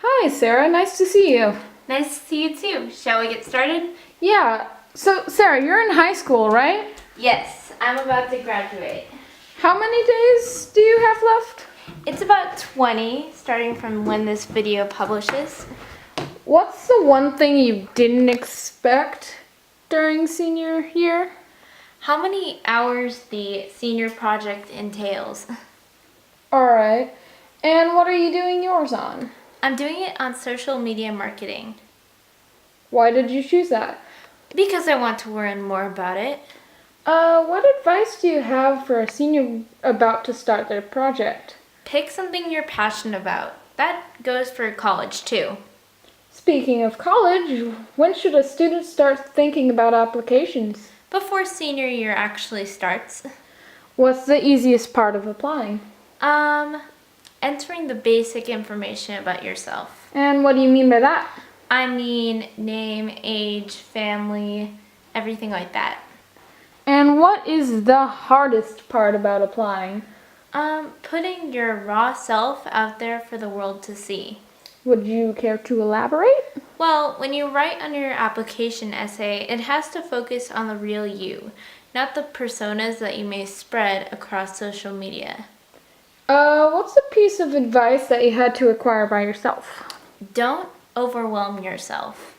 Hi, Sarah. Nice to see you. Nice to see you too. Shall we get started? Yeah. So, Sarah, you're in high school, right? Yes, I'm about to graduate. How many days do you have left? It's about 20, starting from when this video publishes. What's the one thing you didn't expect during senior year? How many hours the senior project entails? Alright. And what are you doing yours on? I'm doing it on social media marketing. Why did you choose that? Because I want to learn more about it. What advice do you have for a senior about to start their project? Pick something you're passionate about. That goes for college too. Speaking of college, when should a student start thinking about applications? Before senior year actually starts. What's the easiest part of applying? Entering the basic information about yourself. And what do you mean by that? I mean name, age, family, everything like that. And what is the hardest part about applying? Putting your raw self out there for the world to see. Would you care to elaborate? Well, when you write on your application essay, it has to focus on the real you, not the personas that you may spread across social media. What's a piece of advice that you had to acquire by yourself? Don't overwhelm yourself.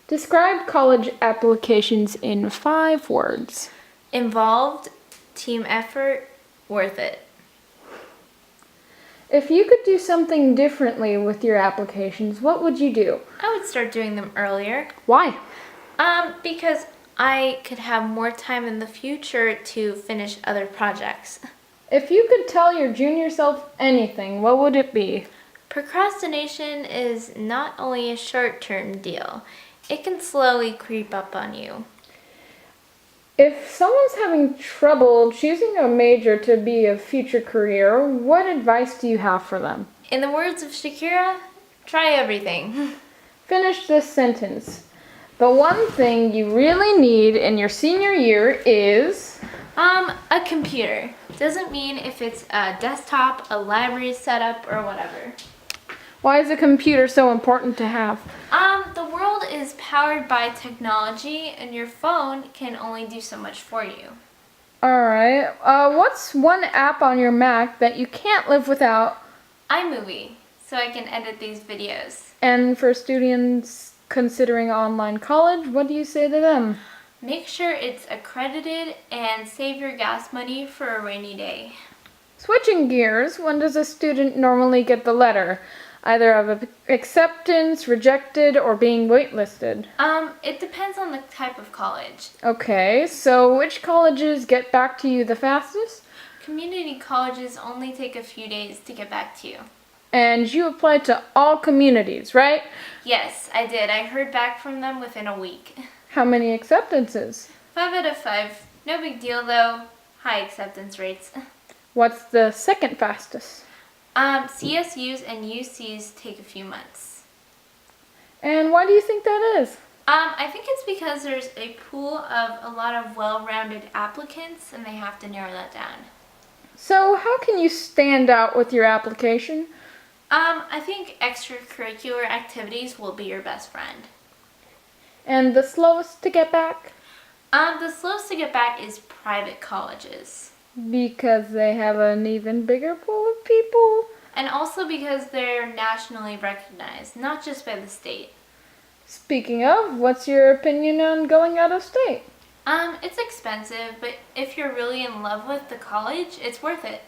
Describe college applications in 5 words. Involved, team effort, worth it. If you could do something differently with your applications, what would you do? I would start doing them earlier. Why? Because I could have more time in the future to finish other projects. If you could tell your junior self anything, what would it be? Procrastination is not only a short-term deal. It can slowly creep up on you. If someone's having trouble choosing a major to be a future career, what advice do you have for them? In the words of Shakira, try everything. Finish this sentence. The one thing you really need in your senior year is... A computer. Doesn't mean if it's a desktop, a library setup, or whatever. Why is a computer so important to have? The world is powered by technology, and your phone can only do so much for you. Alright, what's one app on your Mac that you can't live without? iMovie, so I can edit these videos. And for students considering online college, what do you say to them? Make sure it's accredited and save your gas money for a rainy day. Switching gears, when does a student normally get the letter? Either of acceptance, rejected, or being waitlisted? It depends on the type of college. Okay, so which colleges get back to you the fastest? Community colleges only take a few days to get back to you. And you applied to all communities, right? Yes, I did. I heard back from them within a week. How many acceptances? 5 out of 5. No big deal though. High acceptance rates. What's the second fastest? CSUs and UCs take a few months. And why do you think that is? I think it's because there's a pool of a lot of well-rounded applicants and they have to narrow that down. So how can you stand out with your application? I think extracurricular activities will be your best friend. And the slowest to get back? The slowest to get back is private colleges. Because they have an even bigger pool of people? And also because they're nationally recognized, not just by the state. Speaking of, what's your opinion on going out of state? It's expensive, but if you're really in love with the college, it's worth it.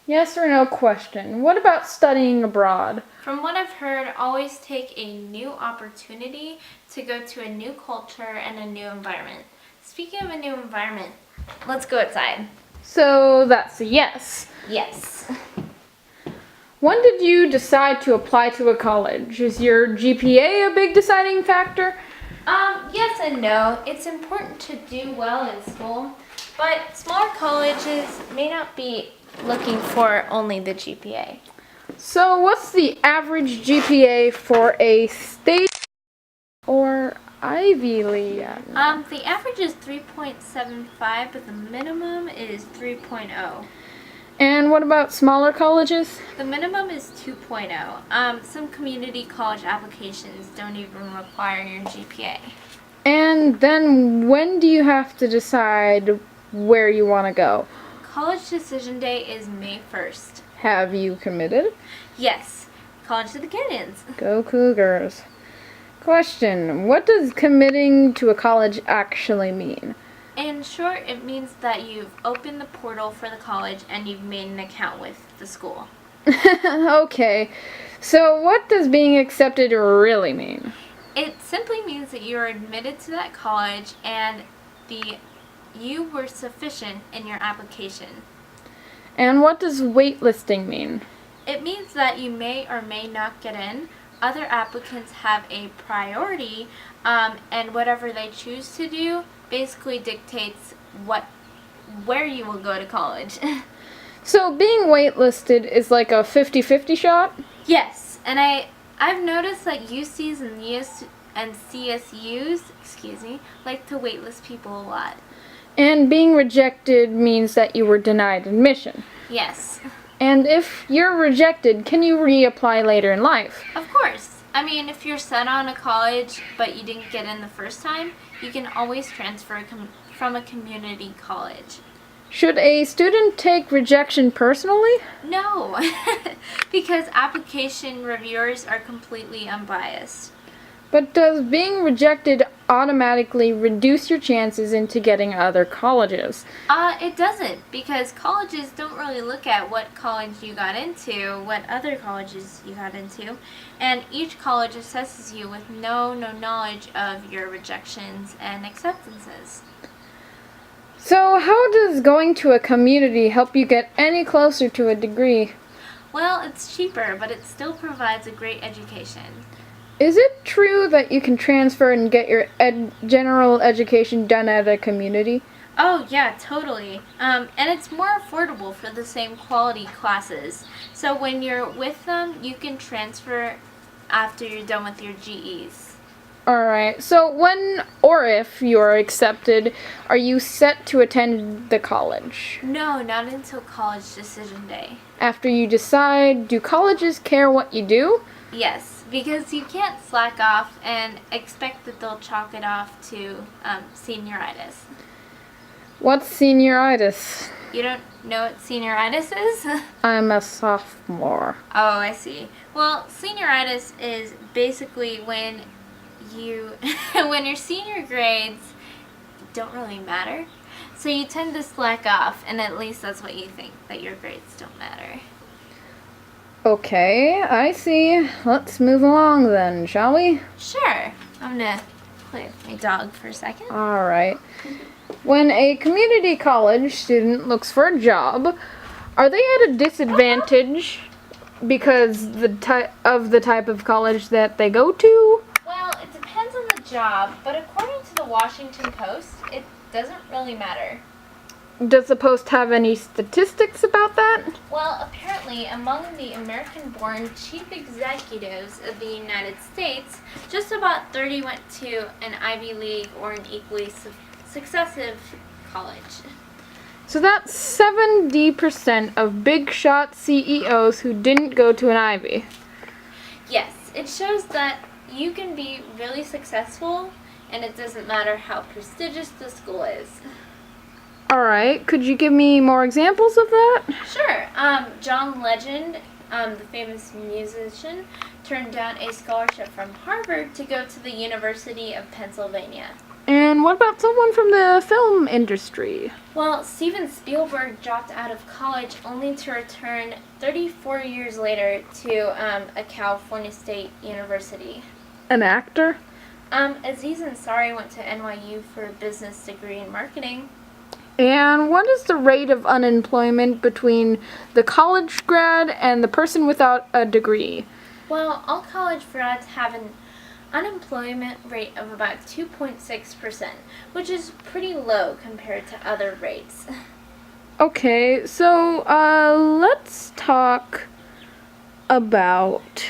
Yes or no question. What about studying abroad? From what I've heard, always take a new opportunity to go to a new culture and a new environment. Speaking of a new environment, let's go outside. So that's a yes. Yes. When did you decide to apply to a college? Is your GPA a big deciding factor? Yes and no. It's important to do well in school, but smaller colleges may not be looking for only the GPA. So what's the average GPA for a state or Ivy League? The average is 3.75, but the minimum is 3.0. And what about smaller colleges? The minimum is 2.0. Some community college applications don't even require your GPA. And then when do you have to decide where you want to go? College decision day is May 1st. Have you committed? Yes, college to the canyons. Go Cougars. Question, what does committing to a college actually mean? In short, it means that you've opened the portal for the college and you've made an account with the school. Okay, so what does being accepted really mean? It simply means that you are admitted to that college and you were sufficient in your application. And what does waitlisting mean? It means that you may or may not get in. Other applicants have a priority, and whatever they choose to do basically dictates where you will go to college. So being waitlisted is like a 50-50 shot? Yes, and I've noticed that UCs and CSUs, like to waitlist people a lot. And being rejected means that you were denied admission. Yes. And if you're rejected, can you reapply later in life? Of course. I mean, if you're set on a college but you didn't get in the first time, you can always transfer from a community college. Should a student take rejection personally? No, because application reviewers are completely unbiased. But does being rejected automatically reduce your chances into getting other colleges? It doesn't, because colleges don't really look at what college you got into, what other colleges you got into, and each college assesses you with no knowledge of your rejections and acceptances. So how does going to a community help you get any closer to a degree? Well, it's cheaper, but it still provides a great education. Is it true that you can transfer and get your general education done at a community? Oh, yeah, totally. And it's more affordable for the same quality classes. So when you're with them, you can transfer after you're done with your GEs. Alright, so when or if you are accepted, are you set to attend the college? No, not until college decision day. After you decide, do colleges care what you do? Yes, because you can't slack off and expect that they'll chalk it off to senioritis. What's senioritis? You don't know what senioritis is? I'm a sophomore. Oh, I see. Well, senioritis is basically when when your senior grades don't really matter. So you tend to slack off, and at least that's what you think, that your grades don't matter. Okay, I see. Let's move along then, shall we? Sure. I'm gonna play with my dog for a second. Alright. When a community college student looks for a job, are they at a disadvantage because of the type of college that they go to? Well, it depends on the job, but according to the Washington Post, it doesn't really matter. Does the Post have any statistics about that? Well, apparently, among the American-born chief executives of the United States, just about 30 went to an Ivy League or an equally successive college. So that's 70% of big shot CEOs who didn't go to an Ivy. Yes, it shows that you can be really successful, and it doesn't matter how prestigious the school is. Alright, could you give me more examples of that? Sure. John Legend, the famous musician, turned down a scholarship from Harvard to go to the University of Pennsylvania. And what about someone from the film industry? Well, Steven Spielberg dropped out of college only to return 34 years later to a California State University. An actor? Aziz Ansari went to NYU for a business degree in marketing. And what is the rate of unemployment between the college grad and the person without a degree? Well, all college grads have an unemployment rate of about 2.6%, which is pretty low compared to other rates. Okay, so let's talk about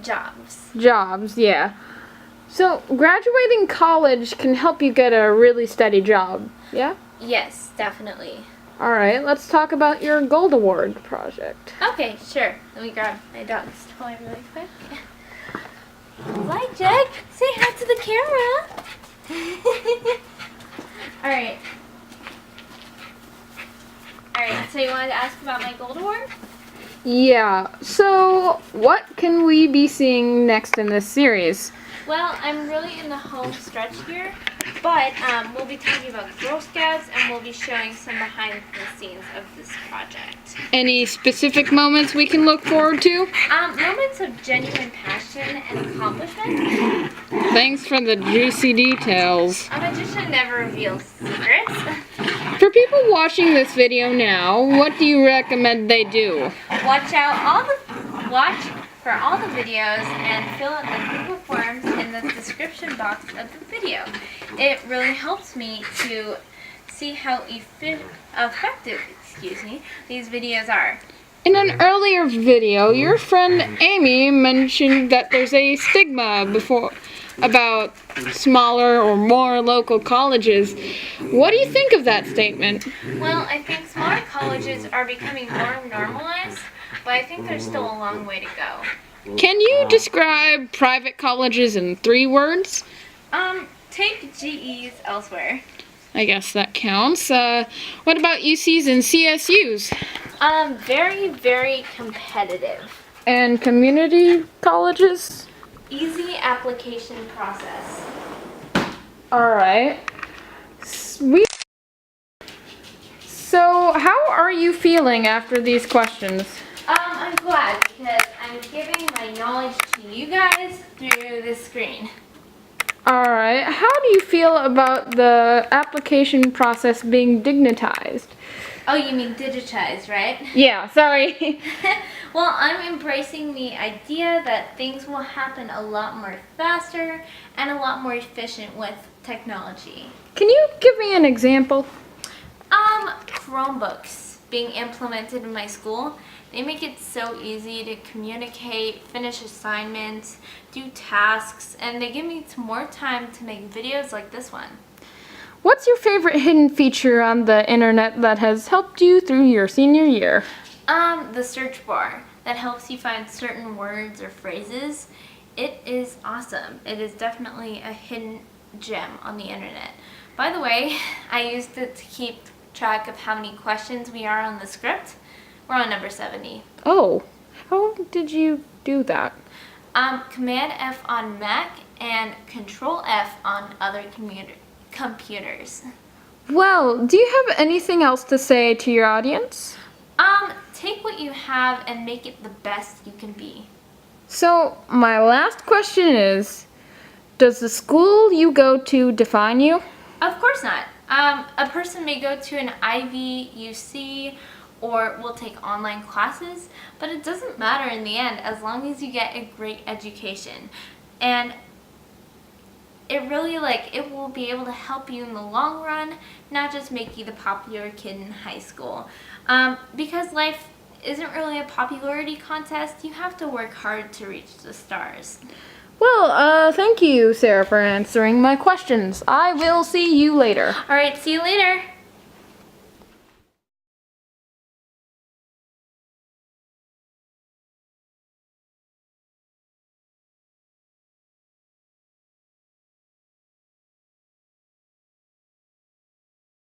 Jobs. jobs, yeah. So graduating college can help you get a really steady job, yeah? Yes, definitely. All right, let's talk about your Gold Award project. Okay, sure. Let me grab my dog's toy really quick. Hi, Jack. Say hi to the camera. All right. All right. So you wanted to ask about my Gold Award? Yeah, so what can we be seeing next in this series? Well, I'm really in the home stretch here, but we'll be talking about Girl Scouts and we'll be showing some behind the scenes of this project. Any specific moments we can look forward to? Moments of genuine passion and accomplishment. Thanks for the juicy details. A magician never reveals secrets. For people watching this video now, what do you recommend they do? Watch for all the videos and fill out the Google forms in the description box of the video. It really helps me to see how effective, these videos are. In an earlier video, your friend Amy mentioned that there's a stigma about smaller or more local colleges. What do you think of that statement? Well, I think smaller colleges are becoming more normalized, but I think there's still a long way to go. Can you describe private colleges in 3 words? Take GEs elsewhere. I guess that counts. What about UCs and CSUs? Very, very competitive. And community colleges? Easy application process. Alright. Sweet. So, how are you feeling after these questions? I'm glad because I'm giving my knowledge to you guys through the screen. Alright, how do you feel about the application process being dignitized? Oh, you mean digitized, right? Yeah, sorry. Well, I'm embracing the idea that things will happen a lot more faster and a lot more efficient with technology. Can you give me an example? Chromebooks being implemented in my school, they make it so easy to communicate, finish assignments, do tasks, and they give me more time to make videos like this one. What's your favorite hidden feature on the internet that has helped you through your senior year? The search bar that helps you find certain words or phrases. It is awesome. It is definitely a hidden gem on the internet. By the way, I used it to keep track of how many questions we are on the script. We're on number 70. Oh, how did you do that? Command F on Mac and Control F on other computers. Well, do you have anything else to say to your audience? Take what you have and make it the best you can be. So, my last question is, does the school you go to define you? Of course not. A person may go to an Ivy, UC, or will take online classes, but it doesn't matter in the end as long as you get a great education. And it really, it will be able to help you in the long run, not just make you the popular kid in high school. Because life isn't really a popularity contest, you have to work hard to reach the stars. Well, thank you, Sarah, for answering my questions. I will see you later. All right, see you later.